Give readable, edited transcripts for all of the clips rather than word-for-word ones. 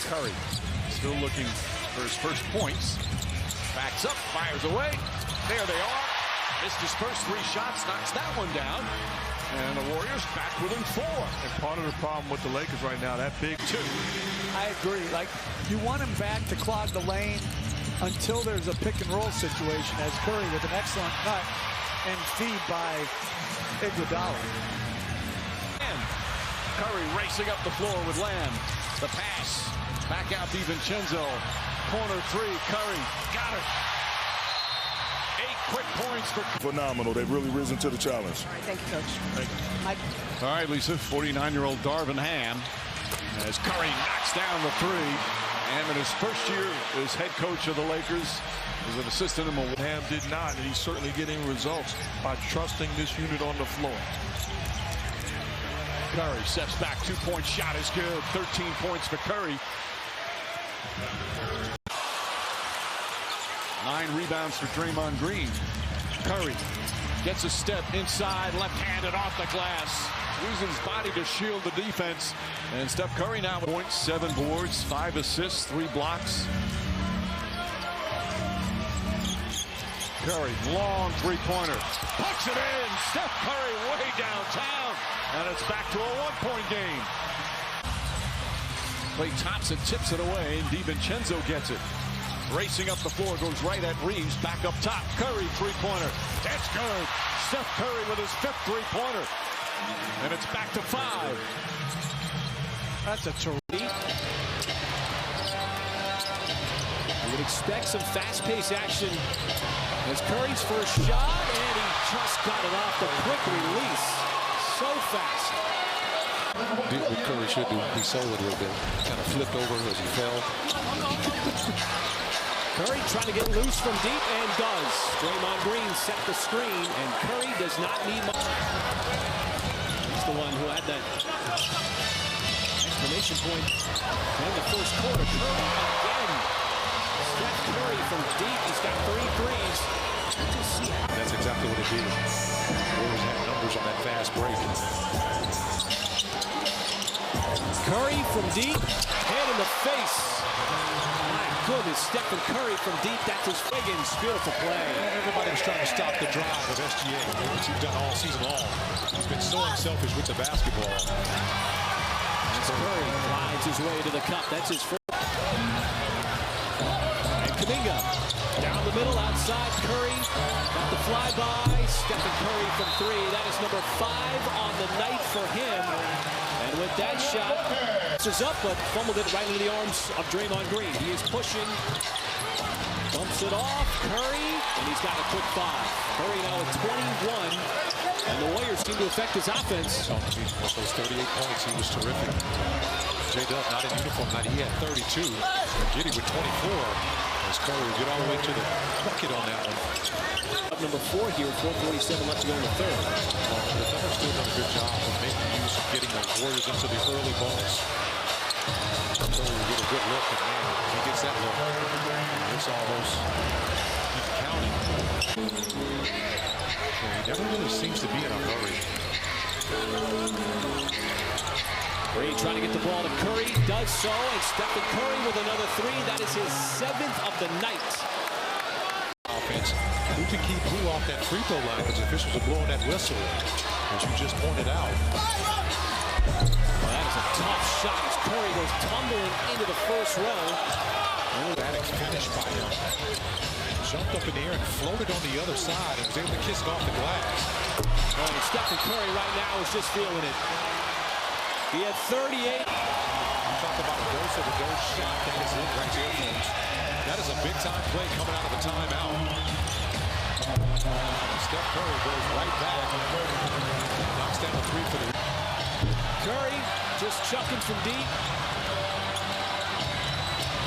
Curry still looking for his first points. Backs up, fires away. There they are. Missed his first 3 shots, knocks that one down. And the Warriors back within 4. And part of the problem with the Lakers right now, that big 2. I agree. Like, you want him back to clog the lane until there's a pick and roll situation, as Curry with an excellent cut and feed by Iguodala. And Curry racing up the floor with Lamb. The pass. Back out DiVincenzo. Corner 3. Curry got it. 8 quick points for. Phenomenal. They've really risen to the challenge. All right, thank you, Coach. Thank you. Mike. All right, Lisa. 49-year-old Darvin Ham. As Curry knocks down the 3. Ham in his first year as head coach of the Lakers. As an assistant in Milwaukee. Ham did not, and he's certainly getting results by trusting this unit on the floor. Curry steps back. 2-point shot is good. 13 points for Curry. 9 rebounds for Draymond Green. Curry gets a step inside, left-handed off the glass. Using his body to shield the defense. And Steph Curry now with points, 7 boards, 5 assists, 3 blocks. Curry, long 3-pointer. Puts it in. Steph Curry way downtown. And it's back to a 1-point game. Klay Thompson tips it away, and DiVincenzo gets it. Racing up the floor, goes right at Reeves, back up top. Curry, 3-pointer. That's good. Steph Curry with his 5th 3-pointer. And it's back to 5. That's a terrific. You would expect some fast-paced action as Curry's first shot, and he just got it off the quick release. So fast. Did what Curry should do. He sold it a little bit. Kind of flipped over as he fell. Curry trying to get loose from deep and does. Draymond Green set the screen, and Curry does not need much. He's the one who had that exclamation point in the first quarter. Curry again. Steph Curry from deep. He's got 3 threes. That's exactly what it did. Warriors had numbers on that fast break. Curry from deep. Hand in the face. My goodness, Stephen Curry from deep. That's his Wiggins. Beautiful play. Everybody was trying to stop the drive of SGA, which he's done all season long. He's been so unselfish with the basketball. As Curry glides his way to the cup. That's his first. And Kuminga down the middle, outside Curry. Got the flyby. Stephen Curry from 3. That is number 5 on the night for him. And with that shot, is up, but fumbled it right into the arms of Draymond Green. He is pushing, bumps it off, Curry, and he's got a quick 5. Curry now at 21, and the Warriors seem to affect his offense. With those 38 points, he was terrific. J-Dub not in uniform, not he had 32. Giddy with 24. As Curry will get all the way to the bucket on that one. Up number 4 here, 4:47 left to go in the 3rd. The Thunder still done a good job of making use of getting the Warriors into the early bonus. Curry will get a good look, and man, he gets that look. It's almost counting. He never really seems to be in a hurry. Green trying to get the ball to Curry, does so, and Stephen Curry with another 3. That is his 7th of the night. Offense. Who can keep who off that free throw line, because officials are blowing that whistle, as you just pointed out. Well, that is a tough shot as Curry goes tumbling into the first row. Dramatic finish by him. Jumped up in the air and floated on the other side and was able to kiss it off the glass. And Stephen Curry right now is just feeling it. He had 38. You talk about a dose of a dose shot. That is it right there, folks. That is a big-time play coming out of a timeout. Steph Curry goes right back. Knocks down a 3 for the... Curry just chucking from deep.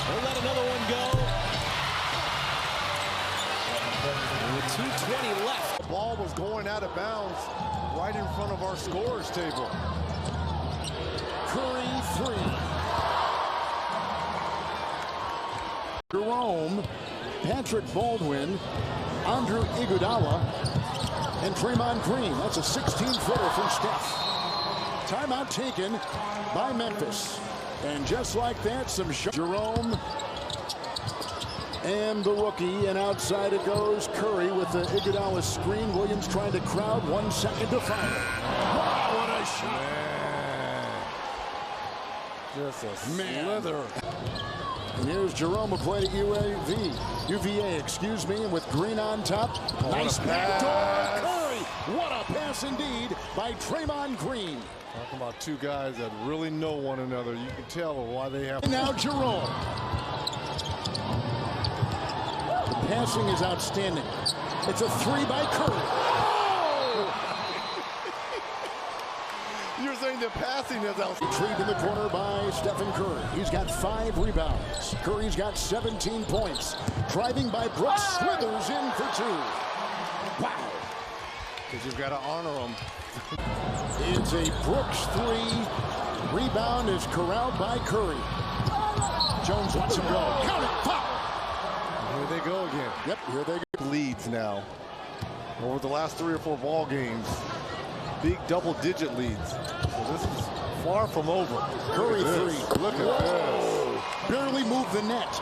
He'll let another one go. And with 2:20 left. The ball was going out of bounds right in front of our scorers table. Curry 3. Jerome, Patrick Baldwin, Andre Iguodala, and Draymond Green. That's a 16-footer from Steph. Timeout taken by Memphis. And just like that, some Jerome and the rookie, and outside it goes Curry with the Iguodala screen. Williams trying to crowd, 1 second to fire. Wow, what a shot! Man. Just a slither. And here's Jerome who played at UVA, excuse me, and with Green on top. Nice backdoor Curry. What a pass indeed by Draymond Green. Talking about two guys that really know one another. You can tell why they have. And now Jerome. The passing is outstanding. It's a three by Curry. You're saying the passing is outstanding. Retrieved in the corner by Stephen Curry. He's got 5 rebounds. Curry's got 17 points. Driving by Brooks, slithers in for 2. Wow. Because you've got to honor them. It's a Brooks 3. Rebound is corralled by Curry. Jones lets him go. Count it, foul. Here they go again. Yep, here they go. Leads now. Over the last 3 or 4 ball games. Big double-digit leads. So this is far from over. Curry 3. Look at this. Barely moved the net.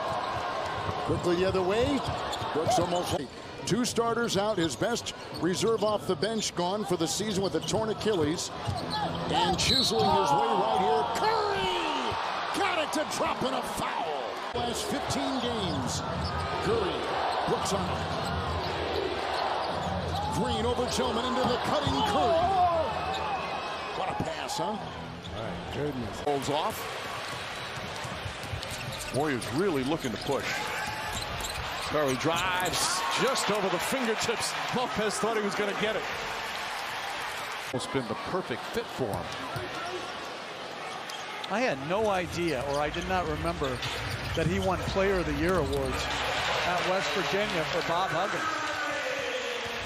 Quickly the other way. Brooks almost. 2 starters out. His best reserve off the bench gone for the season with a torn Achilles. And chiseling his way right here. Curry! Got it to drop in a foul. Last 15 games. Curry. Brooks on it. Green over Tillman into the cutting Curry. What a pass, huh? My goodness. Holds off. Warriors really looking to push. Curry drives just over the fingertips. Lopez thought he was going to get it. It's been the perfect fit for him. I had no idea, or I did not remember, that he won Player of the Year awards at West Virginia for Bob Huggins.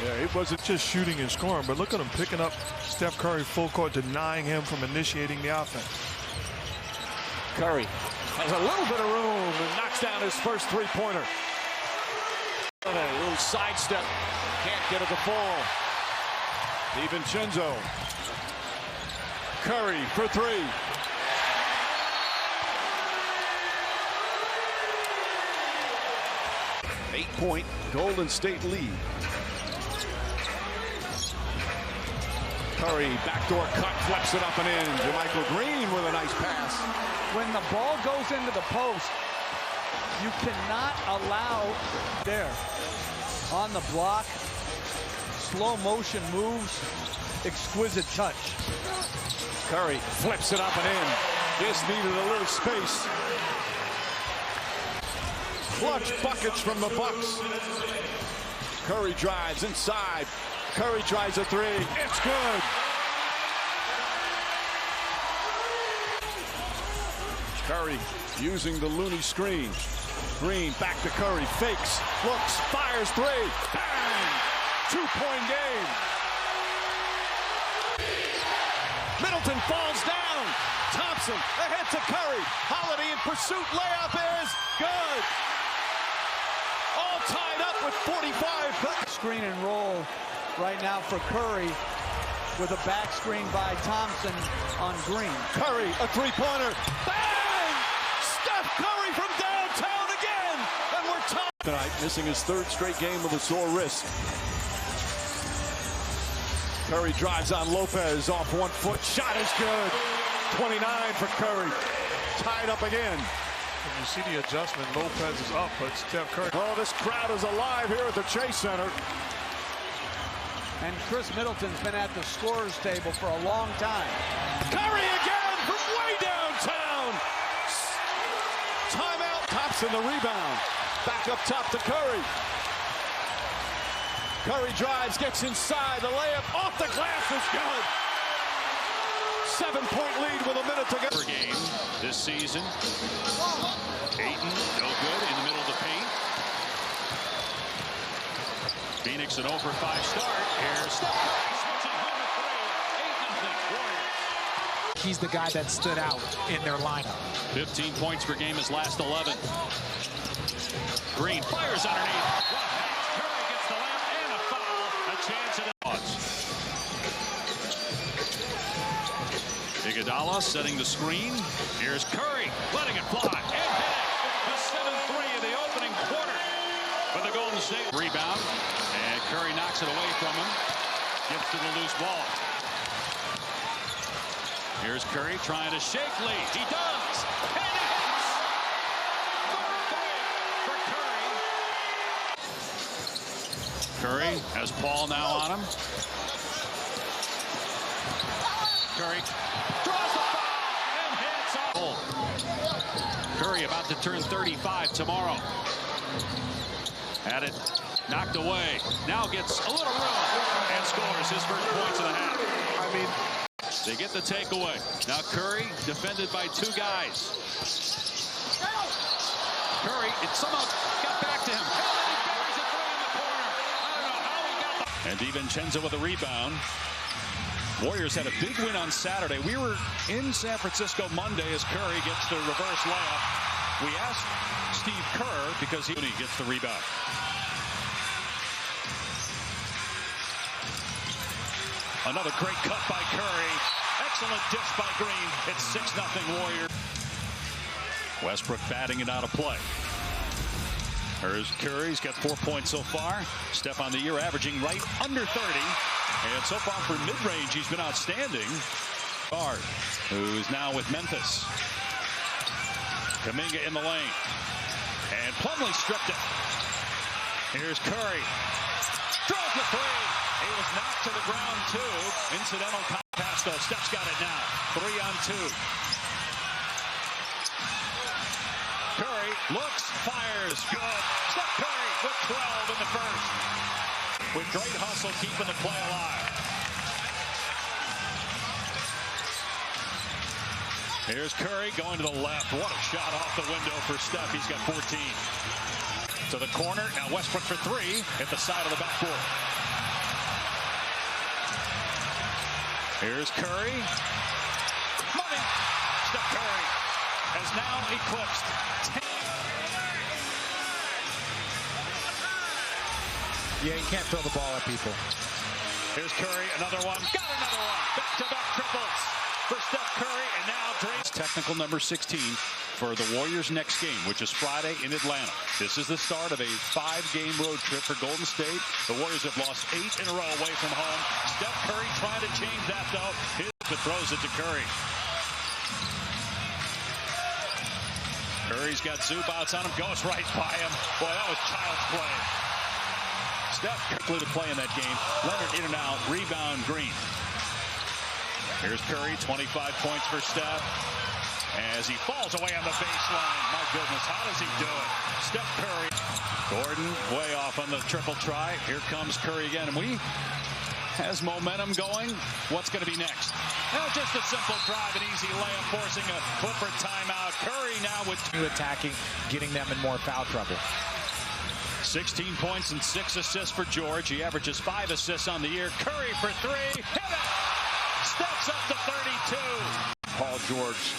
Yeah, it wasn't just shooting and scoring, but look at him picking up Steph Curry full court, denying him from initiating the offense. Curry has a little bit of room and knocks down his first 3-pointer. A little sidestep. Can't get it to fall. DiVincenzo. Curry for 3. Eight-point Golden State lead. Curry, backdoor cut, flex it up and in. JaMychal Green with a nice pass. When the ball goes into the post, you cannot allow there. On the block, slow motion moves, exquisite touch. Curry flips it up and in. Just needed a little space. Clutch buckets from the Bucks. Curry drives inside. Curry tries a 3. It's good. Curry using the Looney screen. Green back to Curry. Fakes. Looks. Fires 3. Bang! 2-point game. Middleton falls down. Thompson ahead to Curry. Holiday in pursuit. Layup is good. All tied up with 45. Screen and roll right now for Curry with a back screen by Thompson on Green. Curry, a 3-pointer. Bang! Steph Curry from downtown again. And we're tied. Tonight, missing his 3rd straight game with a sore wrist. Curry drives on Lopez off 1 foot. Shot is good. 29 for Curry. Tied up again. When you see the adjustment, Lopez is up, but Steph Curry. Oh, this crowd is alive here at the Chase Center. And Chris Middleton's been at the scorer's table for a long time. Curry again from way downtown. Timeout. Thompson the rebound. Back up top to Curry. Curry drives, gets inside. The layup off the glass is good. 7-point lead with a minute to go. Per game this season. Ayton, no good in the middle of the paint. Phoenix an 0 for 5 start. Here's Steph Curry switching home to 3. 8-0 Warriors. He's the guy that stood out in their lineup. 15 points per game his last 11. Green fires underneath. Curry gets the layup and a foul. A chance at it. Iguodala setting the screen. Here's Curry letting it fly and hitting the 7-3 in the opening quarter for the Golden State. Rebound, and Curry knocks it away from him. Gets to the loose ball. Here's Curry trying to shake Lee. He does. And he hits. Third three for Curry. Curry has Paul now on him. Curry draws the foul and hits. Curry about to turn 35 tomorrow. Had it knocked away. Now gets a little room and scores his first points of the half. I mean, they get the takeaway. Now Curry defended by two guys. Curry, it somehow got back to him. And he buries a three in the corner. I don't know how he got the... And DiVincenzo with a rebound. Warriors had a big win on Saturday. We were in San Francisco Monday as Curry gets the reverse layup. We asked Steve Kerr because he gets the rebound. Another great cut by Curry. Excellent dish by Green. It's 6-0 Warriors. Westbrook batting it out of play. Here's Curry. He's got 4 points so far. Steph on the year averaging right under 30. And so far for mid-range, he's been outstanding. Guard, who's now with Memphis. Kuminga in the lane. And Plumlee stripped it. Here's Curry. Throws the three. He was knocked to the ground, too. Incidental pass, though. Steph's got it now. 3 on 2. Curry looks, fires. Good. Steph Curry with 12 in the first. With great hustle, keeping the play alive. Here's Curry going to the left. What a shot off the window for Steph. He's got 14. To the corner. Now Westbrook for 3 at the side of the backboard. Here's Curry. Money. Steph Curry has now eclipsed 10. Yeah, you can't throw the ball at people. Here's Curry, another one. Got another one. Back-to-back triples for Steph Curry, and now Drake's technical number 16 for the Warriors' next game, which is Friday in Atlanta. This is the start of a 5-game road trip for Golden State. The Warriors have lost 8 in a row away from home. Steph Curry trying to change that, though. But throws it to Curry. Curry's got Zubats on him. Goes right by him. Boy, that was child's play. Steph quickly to play in that game. Leonard in and out. Rebound Green. Here's Curry. 25 points for Steph. As he falls away on the baseline. My goodness, how does he do it? Steph Curry. Gordon way off on the triple try. Here comes Curry again. And we has momentum going. What's going to be next? Well, just a simple drive, an easy layup, forcing a Clifford timeout. Curry now with attacking, getting them in more foul trouble. 16 points and 6 assists for George. He averages 5 assists on the year. Curry for 3. Hit it! Steps up to 32. Paul George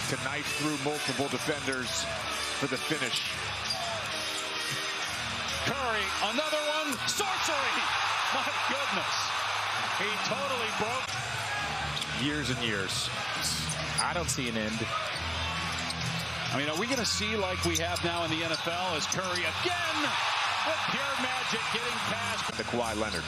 to knife through multiple defenders for the finish. Curry, another one. Sorcery! My goodness. He totally broke. Years and years. I don't see an end. I mean, are we going to see like we have now in the NFL as Curry again with pure magic getting past The Kawhi Leonard.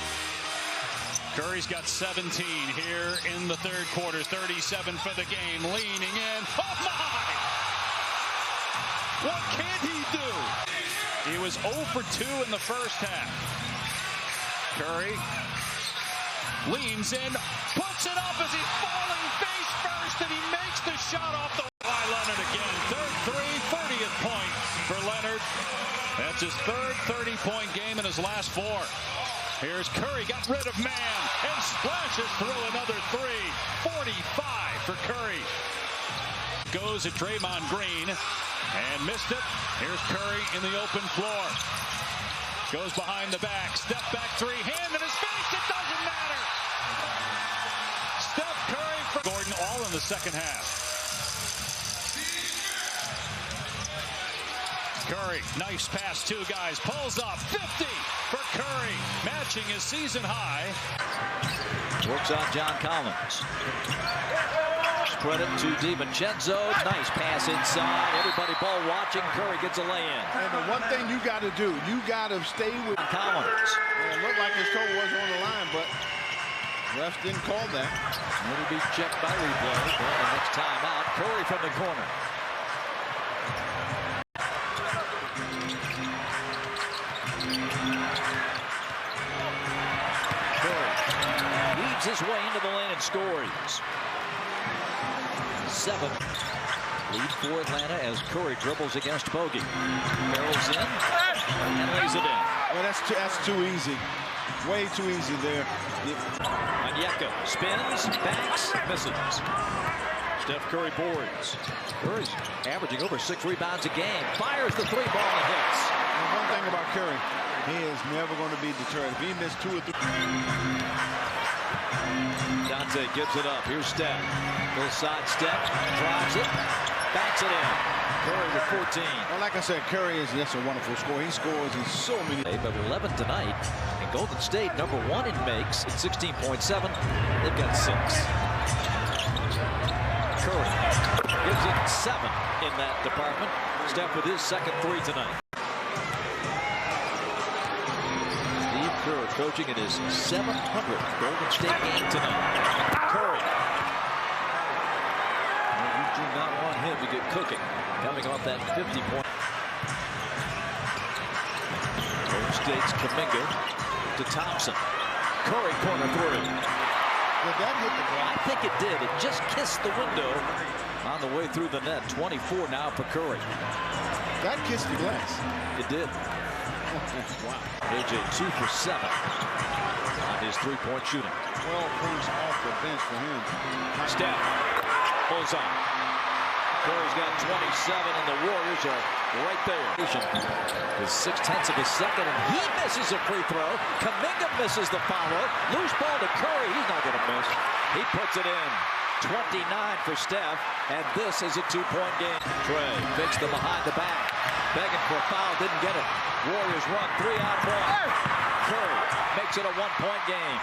Curry's got 17 here in the third quarter. 37 for the game. Leaning in. Oh, my! What can he do? He was 0 for 2 in the first half. Curry leans in, puts it up as he's falling face first, and he makes the shot off the Kawhi Leonard again. Third 30th point for Leonard. That's his third 30-point game in his last 4. Here's Curry, got rid of man, and splashes through another 3. 45 for Curry. Goes at Draymond Green, and missed it. Here's Curry in the open floor. Goes behind the back, step back 3, hand in his face, it doesn't matter. Steph Curry for Gordon, all in the second half. Curry, nice pass, 2 guys, pulls up, 50 for Curry, matching his season high. Works on John Collins. credit to DiVincenzo. Nice pass inside. Everybody ball watching. Curry gets a lay-in. And the one thing you got to do, you got to stay with Collins. It looked like his toe was on the line, but refs didn't call that. It'll be checked by replay. Then the next time out, Curry from the corner. Curry weaves his way into the lane and scores. 7. Lead for Atlanta as Curry dribbles against Bogey. Barrels in and lays it in. Well, that's too easy. Way too easy there. Onyeka spins, backs, misses. Steph Curry boards. Curry's averaging over 6 rebounds a game. Fires the 3 ball and hits. And one thing about Curry, he is never going to be deterred. If he missed 2 or 3. Dante gives it up. Here's Steph. Little side step, drives it, backs it in. Curry with 14. Well, like I said, Curry is just a wonderful scorer. He scores in so many. But 11 tonight, and Golden State #1 in makes at 16.7. They've got 6. Curry gives it 7 in that department. Steph with his second 3 tonight. Steve Kerr coaching in his 700th Golden State game tonight. Curry. You do not want him to get cooking. Coming off that 50-point. Golden State's Kuminga to Thompson. Curry corner 3. Did that hit the glass? I think it did. It just kissed the window on the way through the net. 24 now for Curry. That kissed the glass. It did. Wow. AJ 2 for 7 on his 3-point shooting. 12 points off the bench for him. Steph pulls on. Curry's got 27, and the Warriors are right there. With 6/10 of a second, and he misses a free throw. Kuminga misses the follow. Loose ball to Curry. He's not going to miss. He puts it in. 29 for Steph, and this is a 2-point game. Trey fakes the behind the back. Begging for a foul, didn't get it. Warriors run 3 on 1. Curry makes it a 1-point game.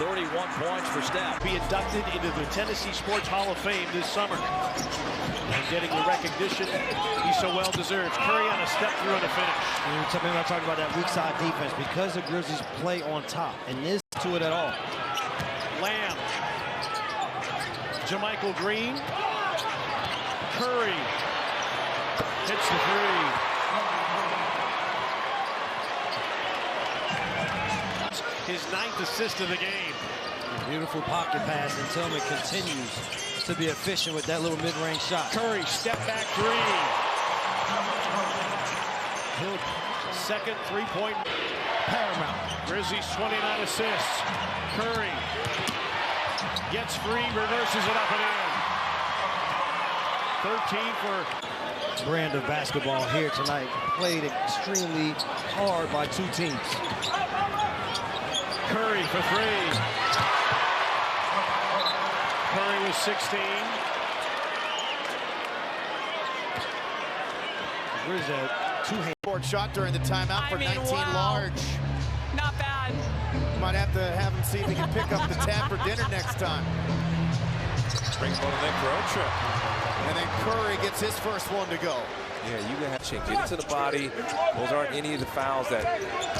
31 points for Steph. Be inducted into the Tennessee Sports Hall of Fame this summer. And getting the recognition he so well deserves. Curry on a step through and a finish. Something I talked about that weak side defense because the Grizzlies play on top, and this to it at all. Lamb. JaMychal Green. Curry hits the 3. His 9th assist of the game. Beautiful pocket pass, and Tillman continues to be efficient with that little mid-range shot. Curry, step back 3. Second 3-point paramount. Grizzlies 29 assists. Curry gets free, reverses it up and in. 13 for brand of basketball here tonight. Played extremely hard by 2 teams. Curry for 3. Curry was 16. Where's that 2-hand board shot during the timeout for 19 large. Not bad. Might have to have him see if he can pick up the tab for dinner next time. Brings one of them road trip. And then Curry gets his first one to go. Yeah, you can have to get it to the body. Those aren't any of the fouls that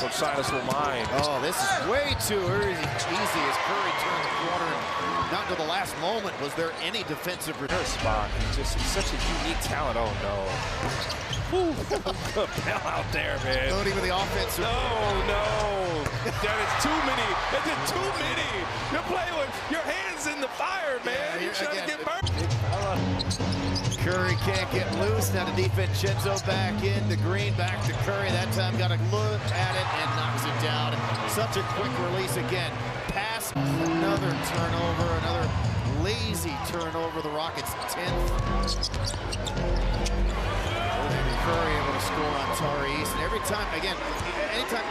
Coach Silas will mind. Oh, this is way too easy as Curry turned the corner. Not until the last moment was there any defensive spot. He's such a unique talent. Oh no. Bell out there, man. Not even the offense. No. That is too many. That's just too many. You're playing with your hands in the fire, man. Yeah, You're trying to get burned. Curry can't get loose. Now to DiVincenzo back in. The Green back to Curry. That time got a look at it and knocks it down. Such a quick release again. Pass. Another turnover. Another lazy turnover. The Rockets 10th. Curry able to score on Tari East. And every time, again, anytime,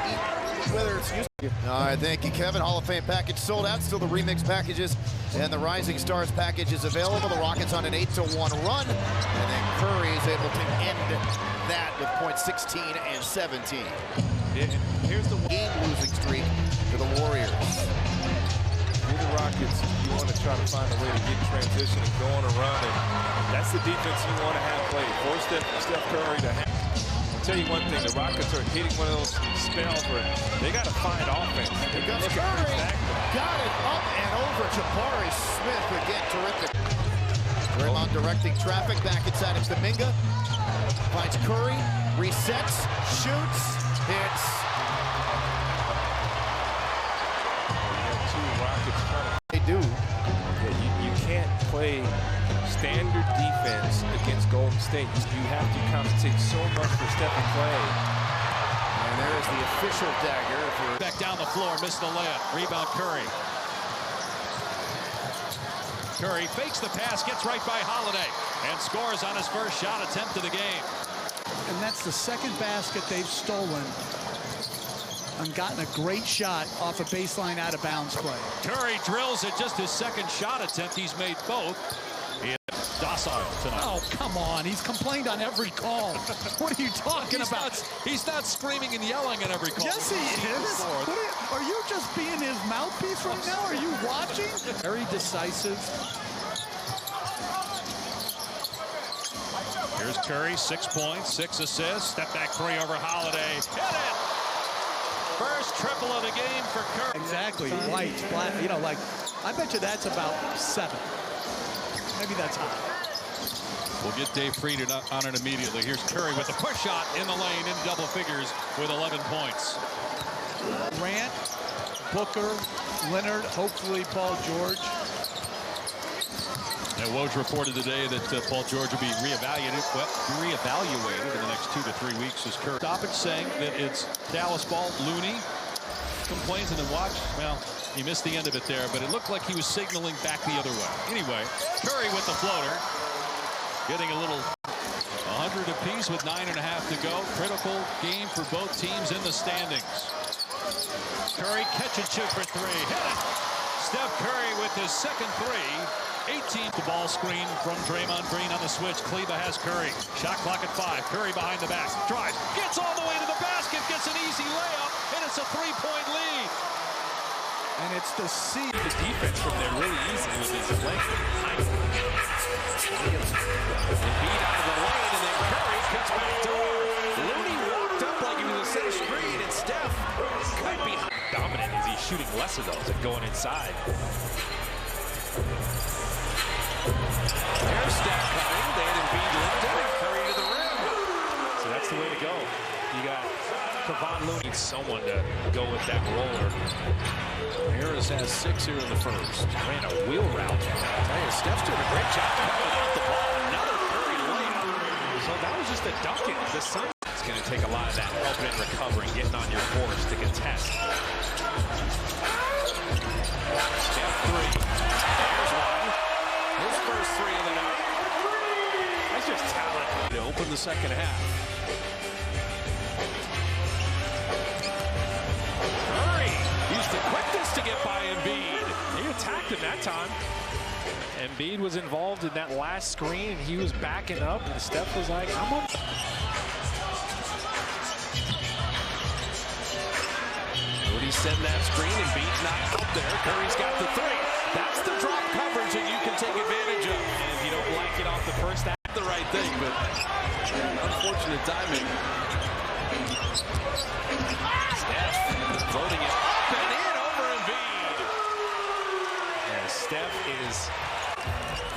whether it's used. All right, thank you, Kevin. Hall of Fame package sold out. Still the remix packages and the Rising Stars package is available. The Rockets on an 8-1 run. And then Curry is able to end that with points 16 and 17. Here's the game losing streak to the Warriors. Rockets, you want to try to find a way to get in transition and go on a run, and that's the defense you want to have played. Force Steph Curry to have. I'll tell you one thing, the Rockets are hitting one of those spells where they got to find offense. Here comes Curry. Got it up and over. Jabari Smith again, terrific. Draymond directing traffic back inside of Kuminga. Finds Curry, resets, shoots, hits. They do. Yeah, you can't play standard defense against Golden State. You have to compensate so much for Steph and Clay. And there is the official dagger. Back down the floor, missed the layup. Rebound Curry. Curry fakes the pass, gets right by Holiday, and scores on his first shot attempt of the game. And that's the second basket they've stolen and gotten a great shot off a baseline out of bounds play. Curry drills it, just his second shot attempt. He's made both. He is docile tonight. Oh, come on. He's complained on every call. What are you talking about? He's not screaming and yelling at every call. Yes, he is. Are you just being his mouthpiece right now? Are you watching? Very decisive. Here's Curry, 6 points, 6 assists. Step back three over Holiday. Hit it! First triple of the game for Curry. Exactly. White, black, you know, like, I bet you that's about 7. Maybe that's high. We'll get Dave Frieden on it immediately. Here's Curry with the push shot in the lane in double figures with 11 points. Grant, Booker, Leonard, hopefully Paul George. And Woj reported today that Paul George will be reevaluated in the next 2 to 3 weeks as Curry. Stoppage saying that it's Dallas ball. Looney complains and then watch. Well, he missed the end of it there, but it looked like he was signaling back the other way. Anyway, Curry with the floater. Getting a little 100 apiece with 9.5 to go. Critical game for both teams in the standings. Curry catch and shoot for 3. Hit it. Steph Curry with his second 3. 18th the ball screen from Draymond Green on the switch. Kleba has Curry. Shot clock at 5. Curry behind the back. Drive. Gets all the way to the basket. Gets an easy layup. And it's a 3-point lead. And it's the C. The defense from there really easy with his length. Embiid out of the lane, and then Curry cuts back door. Looney walked up like he was a center screen, and Steph cut behind. Dominant as he's shooting less of those and going inside. There's Steph coming. They had Embiid lifted and Curry to the rim. So that's the way to go. You got Kevon Looney, someone to go with that roller. Harris has 6 here in the first. Ran a wheel route. I tell you, Steph's doing a great job coming off the ball. Another Curry layup. So that was just a dunking. The sun. It's going to take a lot of that helping and recovering, getting on your horse to contest. Steph 3. There's one. His first 3 of the night. That's just talent. To open the second half. Curry used the quickness to get by Embiid. He attacked him that time. Embiid was involved in that last screen, and he was backing up, and Steph was like, I'm up. Rudy send that screen, Embiid's not out there. Curry's got the 3. That's the drop coverage that you can take advantage of. And if you don't like it off the first half, The right thing, but unfortunate timing. Steph floating it up and in over Embiid. and Steph is,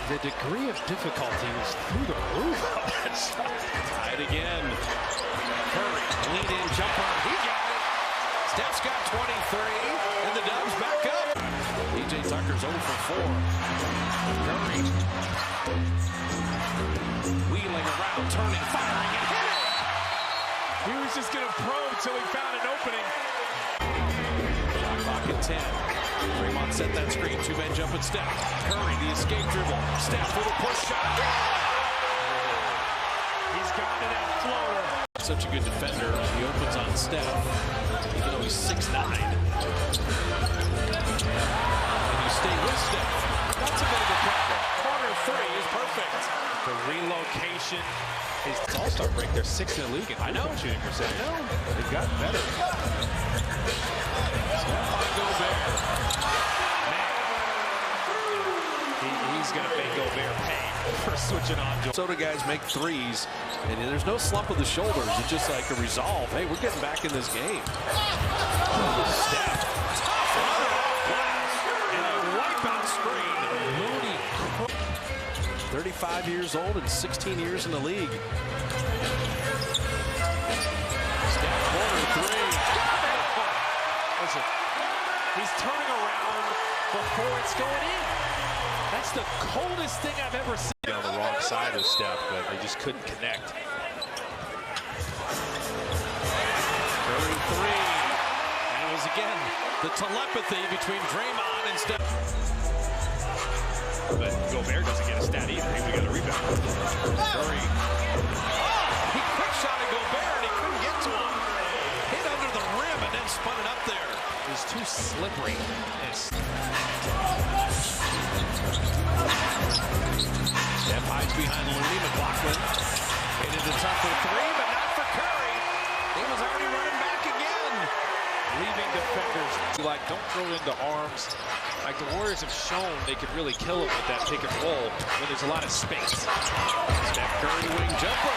the degree of difficulty was through the roof on that shot. Tied again. Curry, lead in jumper. He got it. Steph's got 23, and the Dubs back up. PJ Tucker's 0 for 4. Curry wheeling around, turning, firing, and hit it. He was just going to probe until he found an opening. Shot clock at 10. Draymond set that screen, 2-man jump at Steph. Curry, the escape dribble. Steph with a push shot. He's got it at floater. Such a good defender. He opens on Steph, even though he's 6'9". And you stay with Steph. That's a bit of a problem. Corner 3 is perfect. The relocation is all-star break. They're 6th in the league in shooting percentage. I know. They've gotten better. Steph on Gobert. Man, he's going to make Gobert pay for switching on. Minnesota guys make threes, and there's no slump of the shoulders. It's just like a resolve. Hey, we're getting back in this game. Steph. And a wipeout screen. Mooney. 35 years old and 16 years in the league. Steph, corner three. Listen, he's turning around before it's going in. That's the coldest thing I've ever seen. On the wrong side of Steph, but they just couldn't connect. Curry three. And it was again the telepathy between Draymond and Steph. But Gobert doesn't get a stat either. He got a rebound. Curry. Oh, he quick shot at Gobert and he couldn't get to him. Hit under the rim and then spun it up there. It was too slippery. Steph hides behind Looney. McLaughlin hit it tough for three, but not for Curry. He was already running back again. Leaving defenders. Like, don't throw into arms. Like the Warriors have shown they can really kill him with that pick and roll when there's a lot of space. Steph Curry wing jumper.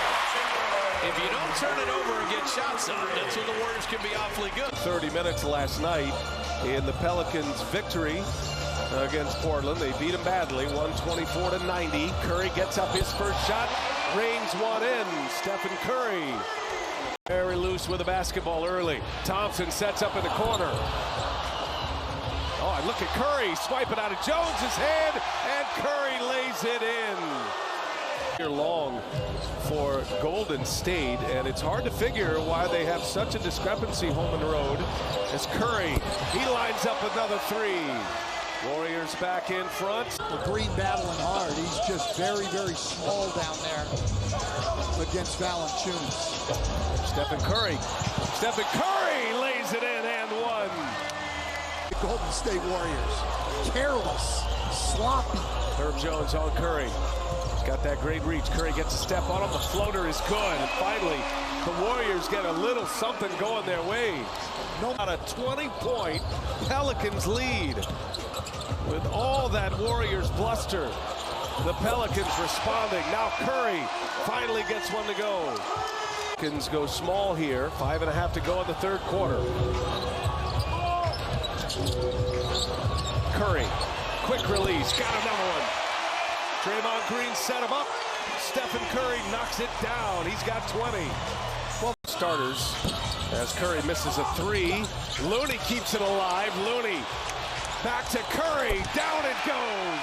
If you don't turn it over and get shots up, that's when the Warriors can be awfully good. 30 minutes last night in the Pelicans' victory against Portland. They beat them badly, 124-90. Curry gets up his first shot, rains one in. Stephen Curry. Very loose with the basketball early. Thompson sets up in the corner. Oh, and look at Curry swipe it out of Jones's hand, and Curry lays it in. Long for Golden State, and it's hard to figure why they have such a discrepancy home and road. As Curry, he lines up another three. Warriors back in front. The Green battling hard. He's just very, very small down there against Valanciunas. Stephen Curry lays it in and one. The Golden State Warriors, careless, sloppy. Herb Jones on Curry. Got that great reach. Curry gets a step on him. The floater is good. And finally, the Warriors get a little something going their way. Not a 20-point Pelicans lead. With all that Warriors bluster, the Pelicans responding. Now Curry finally gets one to go. Pelicans go small here. 5.5 to go in the third quarter. Curry, quick release, got another one. Draymond Green set him up. Stephen Curry knocks it down. He's got 20. Well, starters as Curry misses a three. Looney keeps it alive. Looney back to Curry. Down it goes.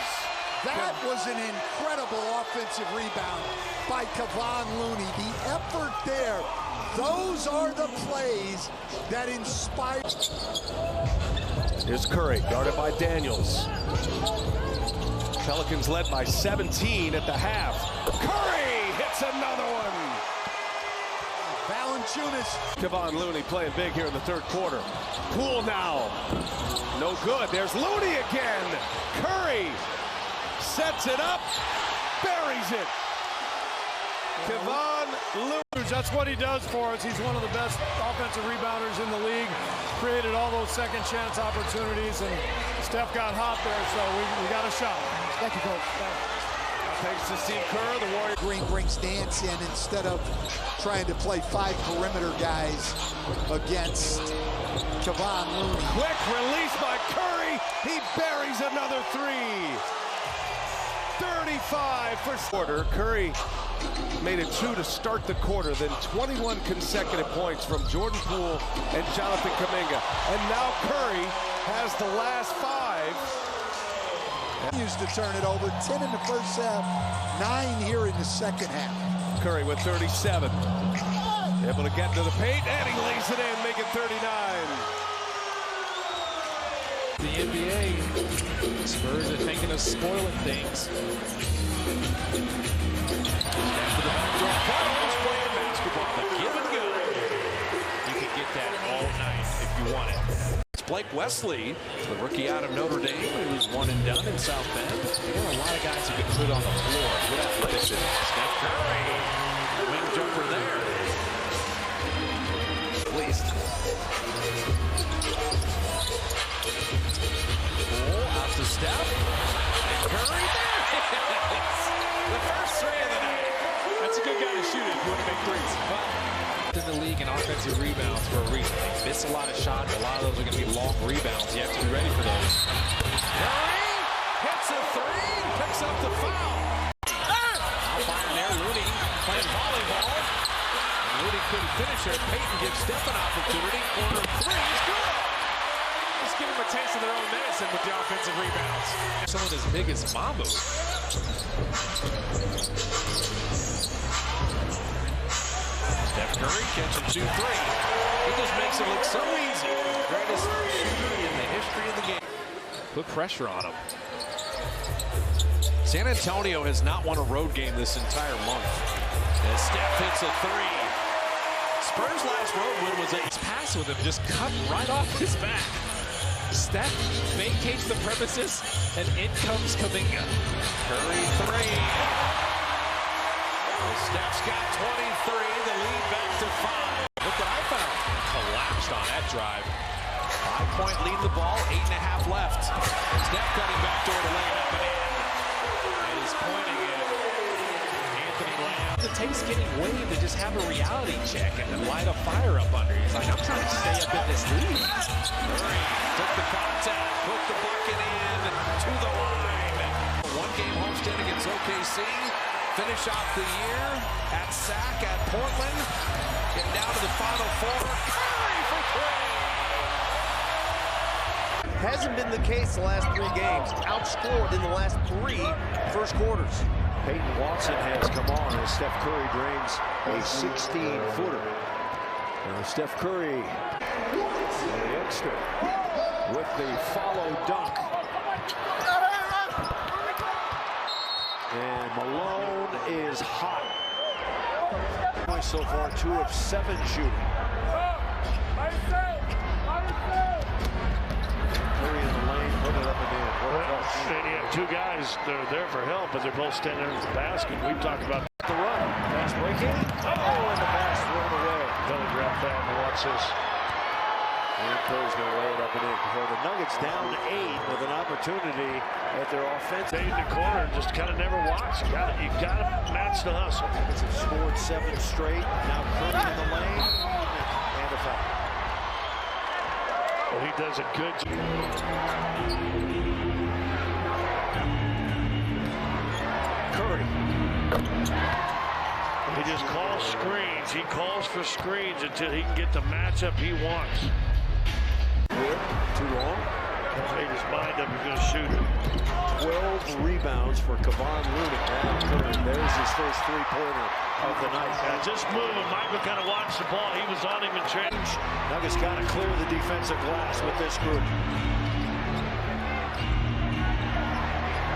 That was an incredible offensive rebound by Kevon Looney. The effort there. Those are the plays that inspire. Here's Curry, guarded by Daniels. Pelicans led by 17 at the half. Curry hits another one. Valanciunas. Kevon Looney playing big here in the third quarter. Poole now. No good. There's Looney again. Curry sets it up, buries it. Kevon Looney. That's what he does for us. He's one of the best offensive rebounders in the league. Created all those second chance opportunities, and Steph got hot there, so we got a shot. Thank you, Coach. Thanks to Steve Kerr, the Warriors. Green brings Dance in instead of trying to play 5 perimeter guys against Kevon Looney. Quick release by Curry. He buries another three. 35 for quarter. Curry made it 2 to start the quarter, then 21 consecutive points from Jordan Poole and Jonathan Kuminga. And now Curry has the last 5. Used to turn it over. 10 in the first half, 9 here in the second half. Curry with 37. Able to get into the paint, and he lays it in, make it 39. The NBA, Spurs are thinking of spoiling things. After the backdoor cut, almost playing basketball, but give and go. You can get that all night if you want it. It's Blake Wesley, the rookie out of Notre Dame. He was one and done in South Bend. There are a lot of guys who get put on the floor. Good athleticism. Steph Curry, wing jumper there. At least. Poole out to Steph. And Curry, there it is. The first three of the night. That's a good guy to shoot it if you want to make threes. But in the league in offensive rebounds for a reason. They miss a lot of shots. A lot of those are going to be long rebounds. You have to be ready for those. Curry hits a three, picks up the foul. I'll fire there. Looney playing volleyball. Looney couldn't finish it. Payton gives Steph an opportunity. Corner three is good. Just give them a taste of their own medicine with the offensive rebounds. Someone as big as Mamu. Steph Curry catching 2-3. He just makes it look so easy. Greatest shooter in the history of the game. Put pressure on him. San Antonio has not won a road game this entire month. As Steph hits a three. Spurs' last road win was a Pass with him just cut right off his back. Steph vacates the premises, and in comes Kuminga. Curry three. Well, Steph's got 23, the lead back to 5. Look what I found. Collapsed on that drive. 5-point lead in the ball, 8.5 left. Steph cutting back door to lay it up and in. And he's pointing at Anthony Lamb. It takes getting waved to just have a reality check and then light a fire up under. He's like, I'm trying to stay up in this lead. Curry took the contact, put the bucket in to the line. One-game homestand against OKC. Finish off the year at SAC at Portland. Getting down to the Final Four. Curry for three. Hasn't been the case the last 3 games. Outscored in the last 3 first quarters. Peyton Watson has come on as Steph Curry drains a 16-footer. Steph Curry, the youngster, with the follow dunk. And Malone is hot. Points so far, 2 of 7 shooting. Curry in the lane, put it up and in. And you have 2 guys that are there for help, but they're both standing in the basket. We've talked about the run. Pass breaking. Oh, and the pass thrown away. Belly grab that and watch this. And Curry's going to lay it up and in. So the Nuggets down 8 with an opportunity at their offense. Stay in the corner, just kind of never watch. You got to match the hustle. Nuggets have scored 7 straight. Now Curry in the lane and a foul. Well, he does a good job. Curry. He just calls screens. He calls for screens until he can get the matchup he wants. Too long. They just mind him. He's going to shoot it. 12 rebounds for Kevon Looney. There's his first 3-pointer of the night. Just move him. Michael kind of watched the ball. He was on him in change. Nuggets got to clear the defensive glass with this group.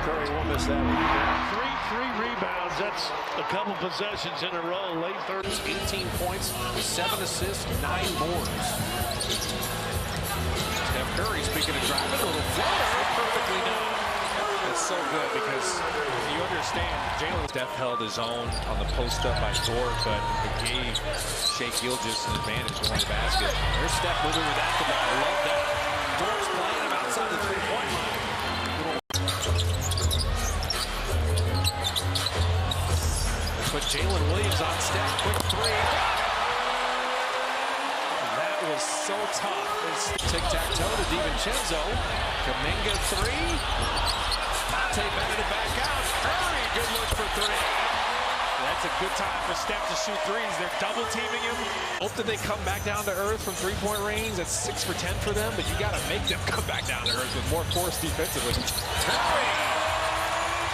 Curry won't miss that one. 3 rebounds. That's a couple possessions in a row. Late 30s. 18 points, 7 assists, 9 boards. Steph Curry, speaking of driving, a little floater, perfectly done. It's so good because you understand Jalen Steph held his own on the post up by Dort, but it gave Shea Gilgeous an advantage going to the basket. There's Steph moving with that. I love that. Dort's playing him outside the 3-point line. Put Jalen Williams on Steph. Quick 3. Was so tough. Tic-tac-toe to DiVincenzo. Kuminga 3. Monte batted it back out. Curry, good look for 3. That's a good time for Steph to shoot threes. They're double teaming him. Hope that they come back down to earth from 3-point range. That's 6 for 10 for them, but you got to make them come back down to earth with more force defensively. Curry.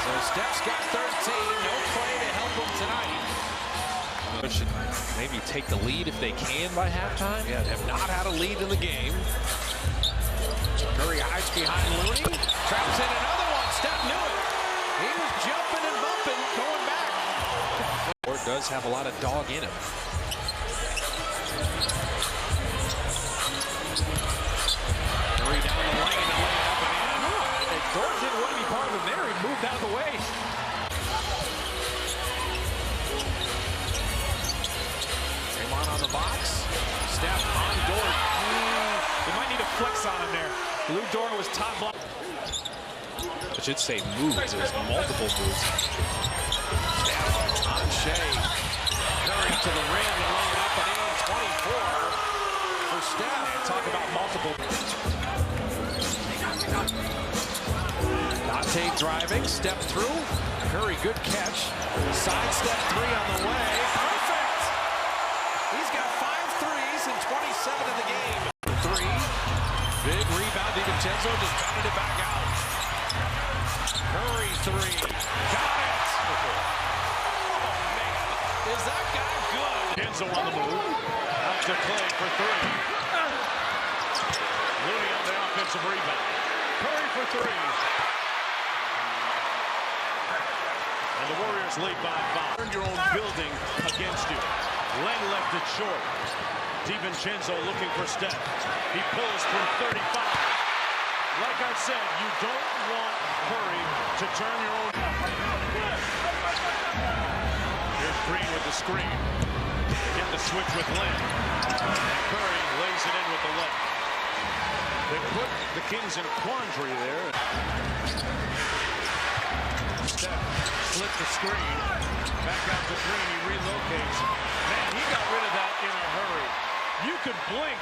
So Steph's got 13. No play to help him tonight. Should maybe take the lead if they can by halftime. Yeah, they have not had a lead in the game. Curry hides behind Looney. Traps in another one. Steph knew it. He was jumping and bumping, going back. Or does have a lot of dog in him. Curry down the lane and lay it up and in. Dort didn't want to be part of him there. He moved out of the way. On the box. Steph on Dort. They might need a flex on him there. Lou Dort was top block. should say moves. There's multiple moves. Steph on Shea. Curry to the rim and laying up and in. 24 for Steph. Talk about multiple. Dante driving, step through. Curry, good catch. Side step three on the way. Perfect! He's got 5 threes and 27 in the game. Three. Big rebound. DiVincenzo just batted it back out. Curry three. Got it! Oh, man. Is that guy good? Enzo on the move. Out to Clay for three. Looney on the offensive rebound. Curry for three. And the Warriors lead by 5. Turn your own building against you. Len left it short. DiVincenzo looking for Steph. He pulls from 35. Like I said, you don't want Curry to turn your own. Here's Green with the screen. Get the switch with Len. And Curry lays it in with the left. They put the Kings in quandary there. Steph slipped the screen. Back out to Green. He relocates. Man, he got rid of that in a hurry. You could blink,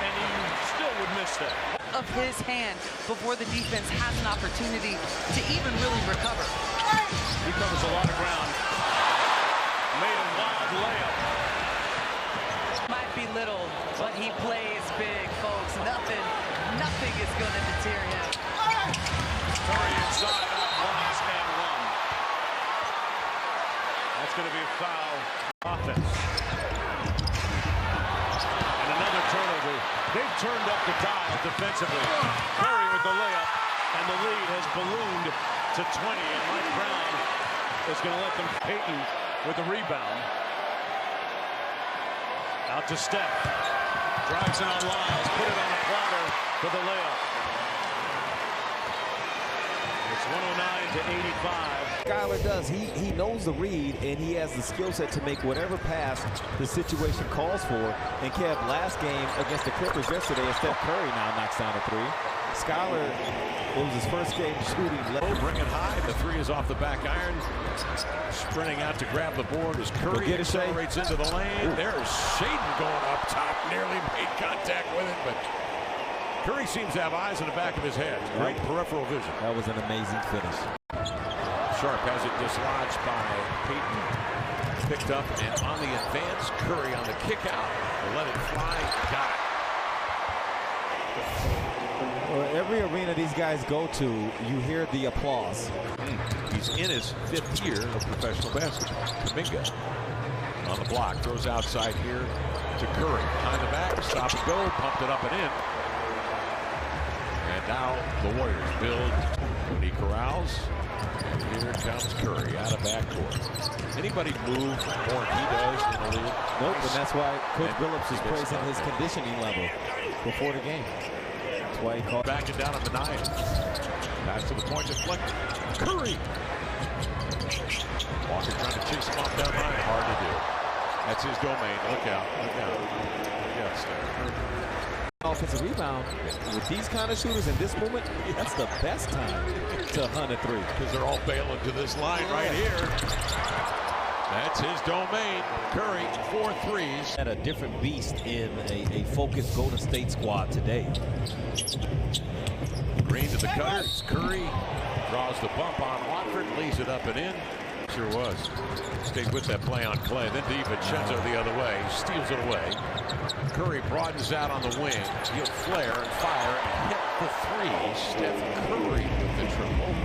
and you still would miss that. Of his hand before the defense has an opportunity to even really recover. He covers a lot of ground. Made a wild layup. Might be little, but he plays big, folks. Nothing is going to deter him. Curry inside on glass and one. That's going to be a foul. Offense. And another turnover. They've turned up the dial defensively. Curry with the layup, and the lead has ballooned to 20. And Mike Brown is going to let them. Payton with the rebound. Out to Steph. Drives it on Lyles. Put it on a platter for the layup. It's 109 to 85. Skylar does. He knows the read, and he has the skill set to make whatever pass the situation calls for. And Kev, last game against the Clippers yesterday, and Steph Curry now knocks down a three. Skylar, it was his first game shooting low. Bring it high. The three is off the back iron. Sprinting out to grab the board as Curry accelerates into the lane. There's Shaden going up top. Nearly made contact with it, but Curry seems to have eyes in the back of his head. Great peripheral vision. That was an amazing finish. Sharp has it dislodged by Payton. Picked up and on the advance. Curry on the kick out. Let it fly. Got it. Well, every arena these guys go to, you hear the applause. He's in his 5th year of professional basketball. Kuminga on the block. Throws outside here to Curry. Behind the back. Stop and go. Pumped it up and in. And now the Warriors build. When he corrals. And here comes Curry out of backcourt. Anybody move more than he does in the league? Nope, and that's why Coach Billups is praising his conditioning level before the game. That's why he called. Backing down on the 9. Pass to the point deflected. Curry. Walker trying to chase him off down high. Hard to do. That's his domain. Look out. Look out. Yes, offensive rebound with these kind of shooters in this moment, that's the best time to hunt a three. Because they're all bailing to this line right here. That's his domain. Curry, 4 threes. And a different beast in a focused Golden State squad today. Green to the cutters. Curry draws the bump on Watford, leaves it up and in. Sure was. Stayed with that play on Clay. Then DiVincenzo the other way. Steals it away. Curry broadens out on the wing. He'll flare and fire and hit the three. Steph Curry with the triple.